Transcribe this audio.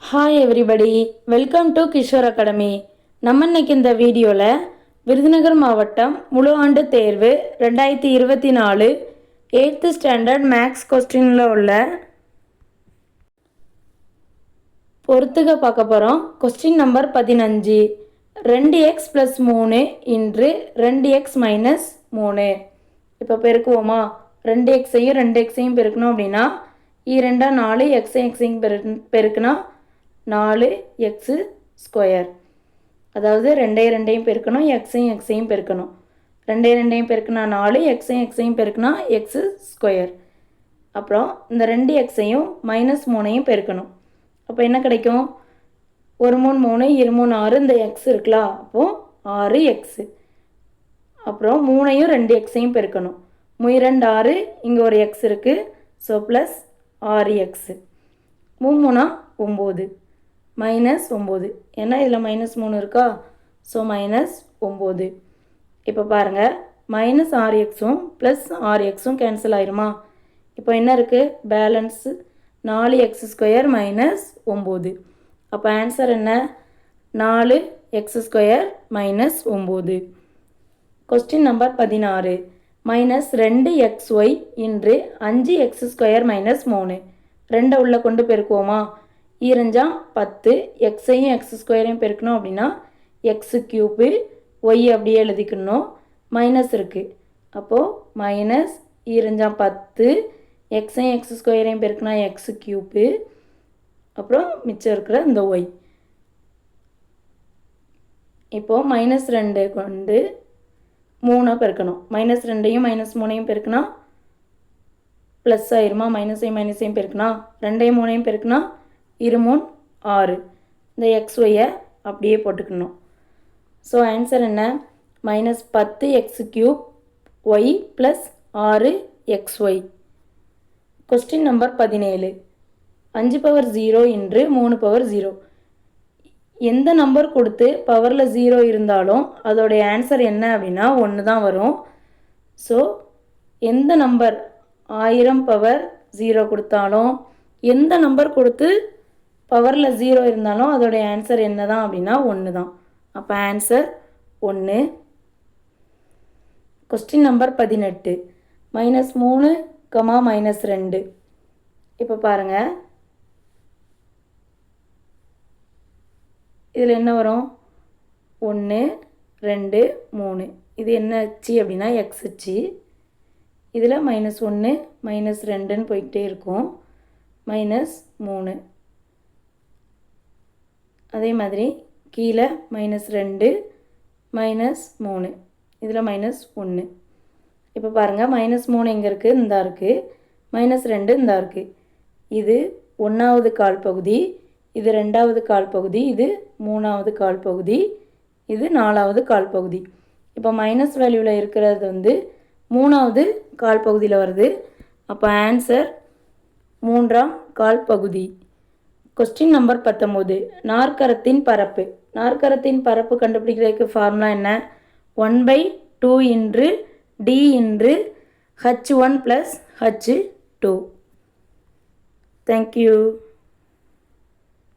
Hi everybody, welcome to Kishore academy. நம்ம இன்னைக்கு இந்த வீடியோவில் விருதுநகர் மாவட்டம் முழு ஆண்டு தேர்வு 2024 8th ஸ்டாண்டர்ட் மேக்ஸ் கொஸ்டினில் உள்ள பொறுத்துக பார்க்க போகிறோம். Question number 15. 2x + 3 இன்று 2x - 3. இப்போ பெருக்குவோமா? 2xையும் 2xையும் பெருக்கணும் அப்படின்னா 2 4 எக்ஸையும் பெருக்குனா 4x². அதாவது 2ஐயும் பெருக்கணும், எக்ஸையும் பெருக்கணும். 2ஐயும் பெருக்குனா 4, எக்ஸையும் பெருக்குனா x². அப்புறம் இந்த 2xையும் -3ஐயும் பெருக்கணும். அப்போ என்ன கிடைக்கும்? 1 3 3 2 3 6. இந்த எக்ஸ் இருக்கலாம், அப்போது 6x. அப்புறம் 3ஐயும் 2xையும் பெருக்கணும். 3 2 6, இங்கே ஒரு எக்ஸ் இருக்குது, ஸோ ப்ளஸ் 6x. 3 3 9 -9, ஏன்னா இதில் -3 இருக்கா, ஸோ -9. இப்போ பாருங்கள், -6xம் ப்ளஸ் 6xம் கேன்சல் ஆயிருமா? இப்போ என்ன இருக்குது? Balance 4x² - 9. அப்போ ஆன்சர் என்ன? 4x² - 9. Question number 16. -2xy இன்று 5x² - 3. 2 உள்ள கொண்டு பெருக்குவோமா? 2 10, எக்ஸையும் x²ஐயும் பெருக்கணும் அப்படின்னா x³ y அப்படியே எழுதிக்கணும். மைனஸ் இருக்குது, அப்போது -2 10, எக்ஸையும் x²ஐயும் பெருக்கினா x³, அப்புறம் மிச்சம் இருக்கிற இந்த y. இப்போது -2 கொண்டு 3 பெருக்கணும். -2ஐயும் -3ஐயும் பெருக்கினா ப்ளஸ் ஆயிருமா? மைனஸையும் பெருக்கினா 2ஐயும் 3ஐயும் பெருக்கினா 2 3 6. இந்த xyயை அப்படியே போட்டுக்கணும். ஸோ ஆன்சர் என்ன? -10x³ y + 6xy. Question number 17. 5/0 இன்று 3/0. எந்த நம்பர் கொடுத்து பவரில் 0 இருந்தாலும் அதோடைய ஆன்சர் என்ன அப்படின்னா 1 தான் வரும். ஸோ எந்த நம்பர் 1000/0 கொடுத்தாலும், எந்த நம்பர் கொடுத்து பவரில் 0 இருந்தாலும் அதோடைய ஆன்சர் என்ன தான் அப்படின்னா 1 தான். அப்போ ஆன்சர் 1. Question number 18. -3, -2. இப்போ பாருங்கள், இதில் என்ன வரும்? 1 2 3. இது என்ன அச்சு அப்படின்னா எக்ஸ் அச்சு. இதில் -1 -2ன்னு போய்கிட்டே இருக்கும். -3. அதே மாதிரி கீழே -2 -3. இதில் -1. இப்போ பாருங்கள், -3 எங்கே இருக்குது? இந்தா இருக்குது. -2 இந்தா இருக்குது. இது 1வது கால் பகுதி, இது 2வது கால் பகுதி, இது 3வது கால் பகுதி, இது 4வது கால் பகுதி. இப்போ மைனஸ் வேல்யூவில் இருக்கிறது வந்து 3வது கால் பகுதியில் வருது. அப்போ ஆன்சர் 3ஆம் கால் பகுதி. Question number 19. நாற்கரத்தின் பரப்பு. நாற்கரத்தின் பரப்பு கண்டுபிடிக்கிறதுக்கு ஃபார்முலா என்ன? 1/2 இன்று d இன்று h1 + h2. தேங்க்யூ.